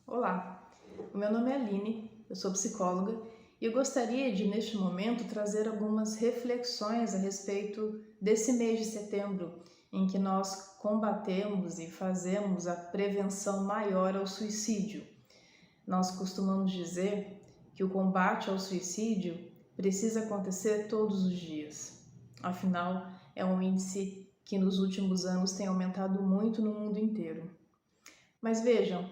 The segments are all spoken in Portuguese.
Olá, o meu nome é Aline, eu sou psicóloga e eu gostaria de, neste momento, trazer algumas reflexões a respeito desse mês de setembro, em que nós combatemos e fazemos a prevenção maior ao suicídio. Nós costumamos dizer que o combate ao suicídio precisa acontecer todos os dias. Afinal, é um índice que nos últimos anos tem aumentado muito no mundo inteiro. Mas vejam,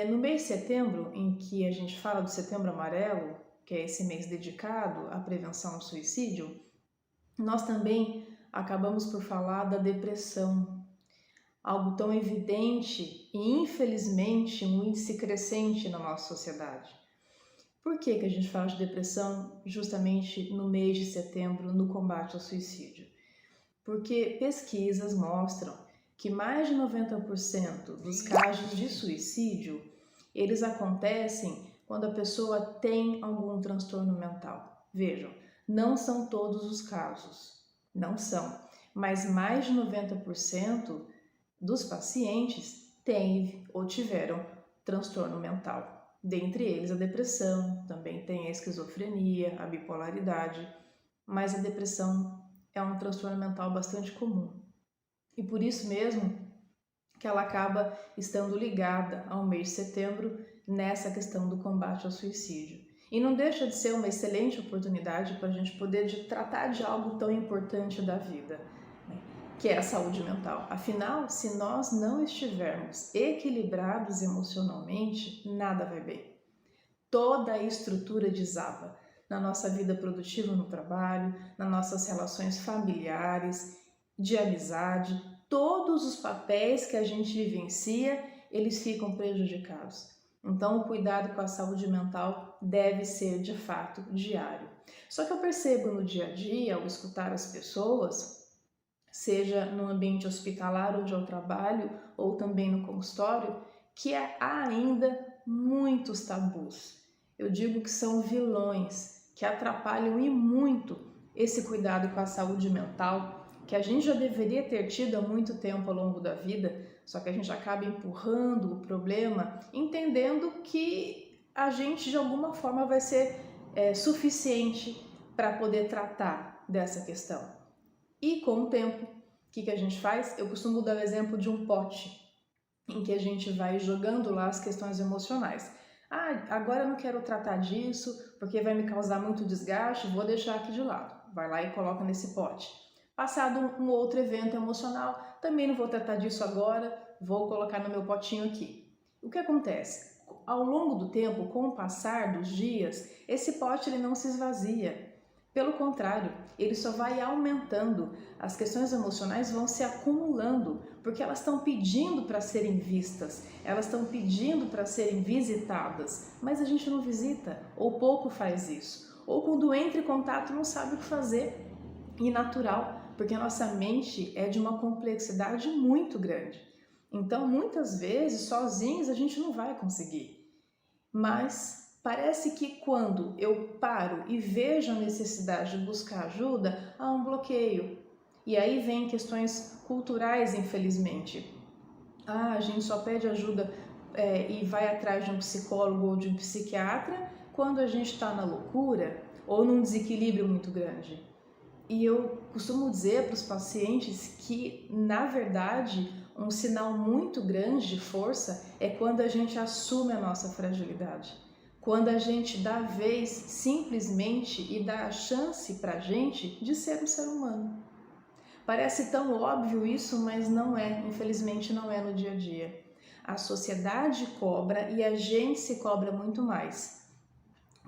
no mês de setembro, em que a gente fala do Setembro Amarelo, que é esse mês dedicado à prevenção ao suicídio, nós também acabamos por falar da depressão, algo tão evidente e, infelizmente, um índice crescente na nossa sociedade. Por que a gente fala de depressão justamente no mês de setembro, no combate ao suicídio? Porque pesquisas mostram que mais de 90% dos casos de suicídio, eles acontecem quando a pessoa tem algum transtorno mental. Vejam, não são todos os casos, não são, mas mais de 90% dos pacientes têm ou tiveram transtorno mental. Dentre eles a depressão, também tem a esquizofrenia, a bipolaridade, mas a depressão é um transtorno mental bastante comum. E por isso mesmo que ela acaba estando ligada ao mês de setembro nessa questão do combate ao suicídio. E não deixa de ser uma excelente oportunidade para a gente poder tratar de algo tão importante da vida, né? Que é a saúde mental. Afinal, se nós não estivermos equilibrados emocionalmente, nada vai bem. Toda a estrutura desaba na nossa vida produtiva no trabalho, nas nossas relações familiares, de amizade, todos os papéis que a gente vivencia, eles ficam prejudicados. Então, o cuidado com a saúde mental deve ser, de fato, diário. Só que eu percebo no dia a dia, ao escutar as pessoas, seja no ambiente hospitalar onde eu trabalho ou também no consultório, que há ainda muitos tabus. Eu digo que são vilões que atrapalham e muito esse cuidado com a saúde mental, que a gente já deveria ter tido há muito tempo ao longo da vida, só que a gente acaba empurrando o problema, entendendo que a gente de alguma forma vai ser suficiente para poder tratar dessa questão. E com o tempo, o que a gente faz? Eu costumo dar o exemplo de um pote, em que a gente vai jogando lá as questões emocionais. Ah, agora eu não quero tratar disso, porque vai me causar muito desgaste, vou deixar aqui de lado. Vai lá e coloca nesse pote. Passado um outro evento emocional, também não vou tratar disso agora, vou colocar no meu potinho aqui. O que acontece? Ao longo do tempo, com o passar dos dias, esse pote ele não se esvazia. Pelo contrário, ele só vai aumentando, as questões emocionais vão se acumulando, porque elas estão pedindo para serem vistas, elas estão pedindo para serem visitadas, mas a gente não visita, ou pouco faz isso, ou quando entra em contato não sabe o que fazer, e natural, porque a nossa mente é de uma complexidade muito grande. Então, muitas vezes, sozinhos a gente não vai conseguir, mas parece que quando eu paro e vejo a necessidade de buscar ajuda, há um bloqueio. E aí vem questões culturais, infelizmente. Ah, a gente só pede ajuda e vai atrás de um psicólogo ou de um psiquiatra quando a gente está na loucura ou num desequilíbrio muito grande. E eu costumo dizer para os pacientes que, na verdade, um sinal muito grande de força é quando a gente assume a nossa fragilidade. Quando a gente dá vez simplesmente e dá a chance para a gente de ser um ser humano. Parece tão óbvio isso, mas não é, infelizmente não é no dia a dia. A sociedade cobra e a gente se cobra muito mais,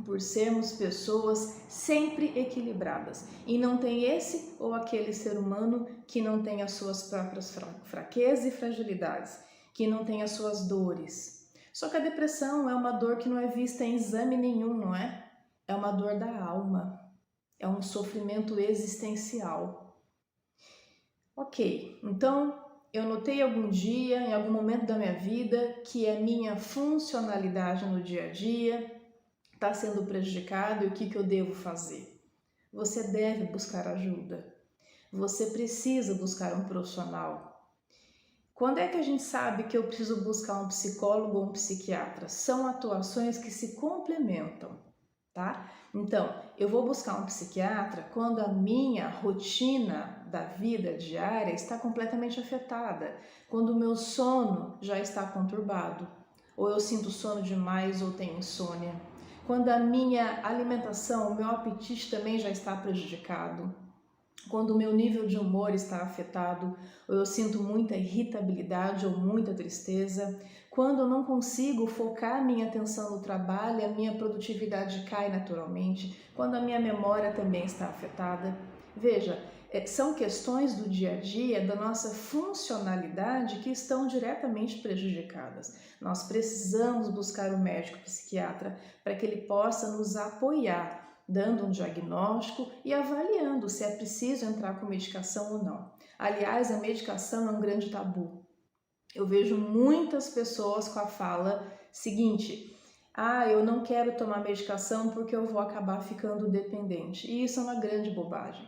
por sermos pessoas sempre equilibradas. E não tem esse ou aquele ser humano que não tem as suas próprias fraquezas e fragilidades, que não tem as suas dores. Só que a depressão é uma dor que não é vista em exame nenhum, não é? É uma dor da alma, é um sofrimento existencial. Ok, então eu notei algum dia, em algum momento da minha vida, que a minha funcionalidade no dia a dia está sendo prejudicada e o que eu devo fazer? Você deve buscar ajuda. Você precisa buscar um profissional. Quando é que a gente sabe que eu preciso buscar um psicólogo ou um psiquiatra? São atuações que se complementam, tá? Então, eu vou buscar um psiquiatra quando a minha rotina da vida diária está completamente afetada, quando o meu sono já está conturbado, ou eu sinto sono demais ou tenho insônia, quando a minha alimentação, o meu apetite também já está prejudicado, quando o meu nível de humor está afetado, ou eu sinto muita irritabilidade ou muita tristeza, quando eu não consigo focar minha atenção no trabalho, a minha produtividade cai naturalmente, quando a minha memória também está afetada. Veja, são questões do dia a dia, da nossa funcionalidade que estão diretamente prejudicadas. Nós precisamos buscar o médico psiquiatra para que ele possa nos apoiar, dando um diagnóstico e avaliando se é preciso entrar com medicação ou não. Aliás, a medicação é um grande tabu. Eu vejo muitas pessoas com a fala seguinte: eu não quero tomar medicação porque eu vou acabar ficando dependente. E isso é uma grande bobagem.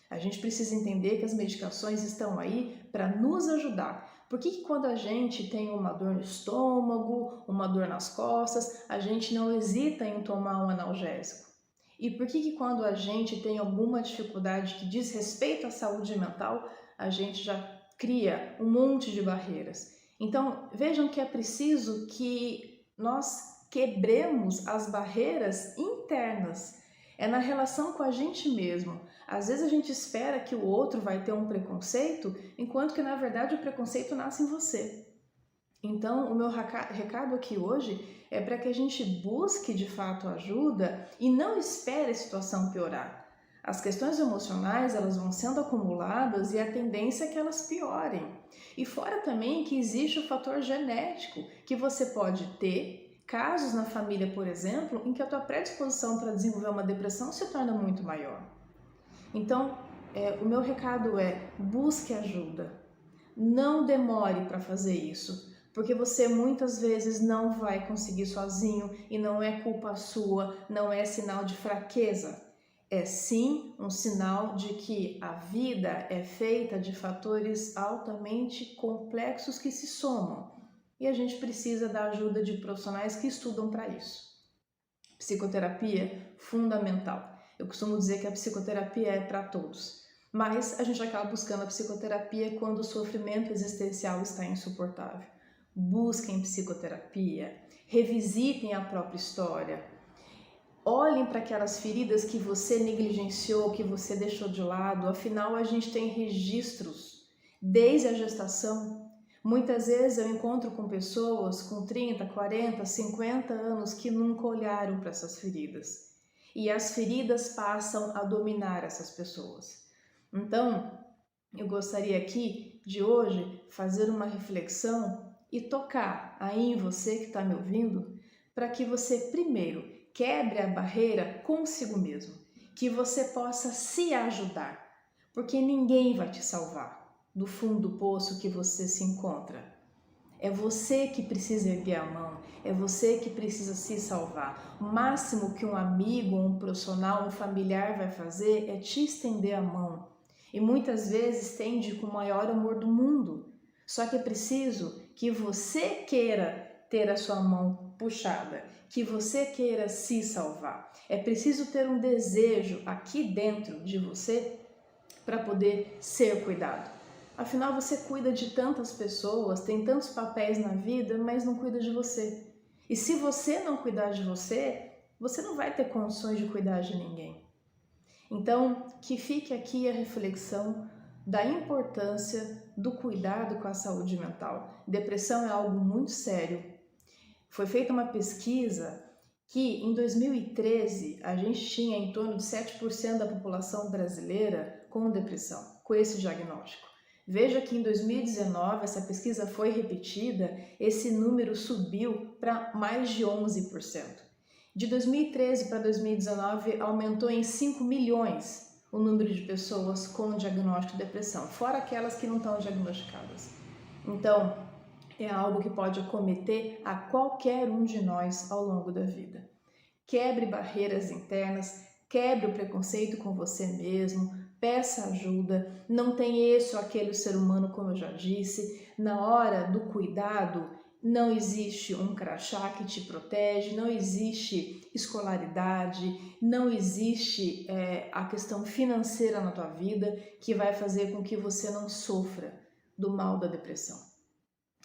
A gente precisa entender que as medicações estão aí para nos ajudar. Por que quando a gente tem uma dor no estômago, uma dor nas costas, a gente não hesita em tomar um analgésico? E por que quando a gente tem alguma dificuldade que diz respeito à saúde mental, a gente já cria um monte de barreiras? Então, vejam que é preciso que nós quebremos as barreiras internas. É na relação com a gente mesmo. Às vezes a gente espera que o outro vai ter um preconceito, enquanto que na verdade o preconceito nasce em você. Então, o meu recado aqui hoje é para que a gente busque de fato ajuda e não espere a situação piorar. As questões emocionais, elas vão sendo acumuladas e a tendência é que elas piorem. E fora também que existe o fator genético, que você pode ter casos na família, por exemplo, em que a tua predisposição para desenvolver uma depressão se torna muito maior. Então, o meu recado é: busque ajuda. Não demore para fazer isso, porque você muitas vezes não vai conseguir sozinho e não é culpa sua, não é sinal de fraqueza. É sim um sinal de que a vida é feita de fatores altamente complexos que se somam e a gente precisa da ajuda de profissionais que estudam para isso. Psicoterapia, fundamental. Eu costumo dizer que a psicoterapia é para todos, mas a gente acaba buscando a psicoterapia quando o sofrimento existencial está insuportável. Busquem psicoterapia, revisitem a própria história, olhem para aquelas feridas que você negligenciou, que você deixou de lado. Afinal, a gente tem registros desde a gestação. Muitas vezes eu encontro com pessoas com 30, 40, 50 anos que nunca olharam para essas feridas. E as feridas passam a dominar essas pessoas. Então, eu gostaria aqui de hoje fazer uma reflexão e tocar aí em você que está me ouvindo, para que você primeiro quebre a barreira consigo mesmo, que você possa se ajudar, porque ninguém vai te salvar do fundo do poço que você se encontra. É você que precisa erguer a mão, é você que precisa se salvar. O máximo que um amigo, um profissional, um familiar vai fazer é te estender a mão. E muitas vezes estende com o maior amor do mundo. Só que é preciso que você queira ter a sua mão puxada, que você queira se salvar. É preciso ter um desejo aqui dentro de você para poder ser cuidado. Afinal, você cuida de tantas pessoas, tem tantos papéis na vida, mas não cuida de você. E se você não cuidar de você, você não vai ter condições de cuidar de ninguém. Então, que fique aqui a reflexão da importância do cuidado com a saúde mental. Depressão é algo muito sério. Foi feita uma pesquisa que em 2013 a gente tinha em torno de 7% da população brasileira com depressão, com esse diagnóstico. Veja que em 2019 essa pesquisa foi repetida, esse número subiu para mais de 11%. De 2013 para 2019 aumentou em 5 milhões o número de pessoas com diagnóstico de depressão, fora aquelas que não estão diagnosticadas. Então, é algo que pode acometer a qualquer um de nós ao longo da vida. Quebre barreiras internas, quebre o preconceito com você mesmo, peça ajuda, não tem esse ou aquele ser humano, como eu já disse. Na hora do cuidado, não existe um crachá que te protege, não existe escolaridade, não existe a questão financeira na tua vida que vai fazer com que você não sofra do mal da depressão.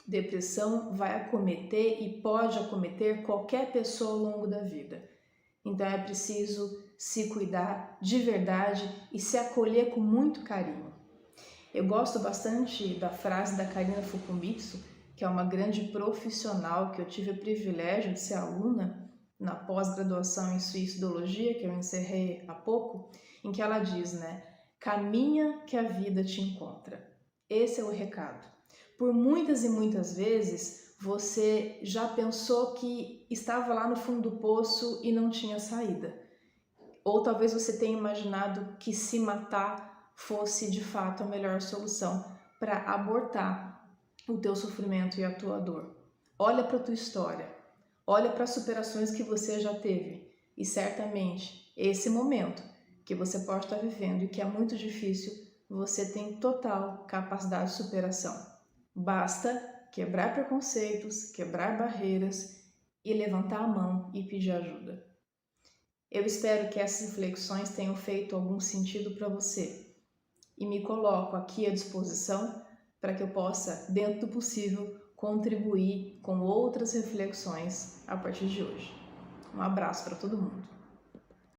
Depressão vai acometer e pode acometer qualquer pessoa ao longo da vida. Então é preciso se cuidar de verdade e se acolher com muito carinho. Eu gosto bastante da frase da Karina Fukumitsu, que é uma grande profissional que eu tive o privilégio de ser aluna na pós-graduação em suicidologia, que eu encerrei há pouco, em que ela diz, caminha que a vida te encontra. Esse é o recado. Por muitas e muitas vezes você já pensou que estava lá no fundo do poço e não tinha saída. Ou talvez você tenha imaginado que se matar fosse de fato a melhor solução para abortar o teu sofrimento e a tua dor. Olha para a tua história, olha para as superações que você já teve e certamente esse momento que você pode estar vivendo e que é muito difícil, você tem total capacidade de superação. Basta quebrar preconceitos, quebrar barreiras e levantar a mão e pedir ajuda. Eu espero que essas reflexões tenham feito algum sentido para você e me coloco aqui à disposição para que eu possa, dentro do possível, contribuir com outras reflexões a partir de hoje. Um abraço para todo mundo.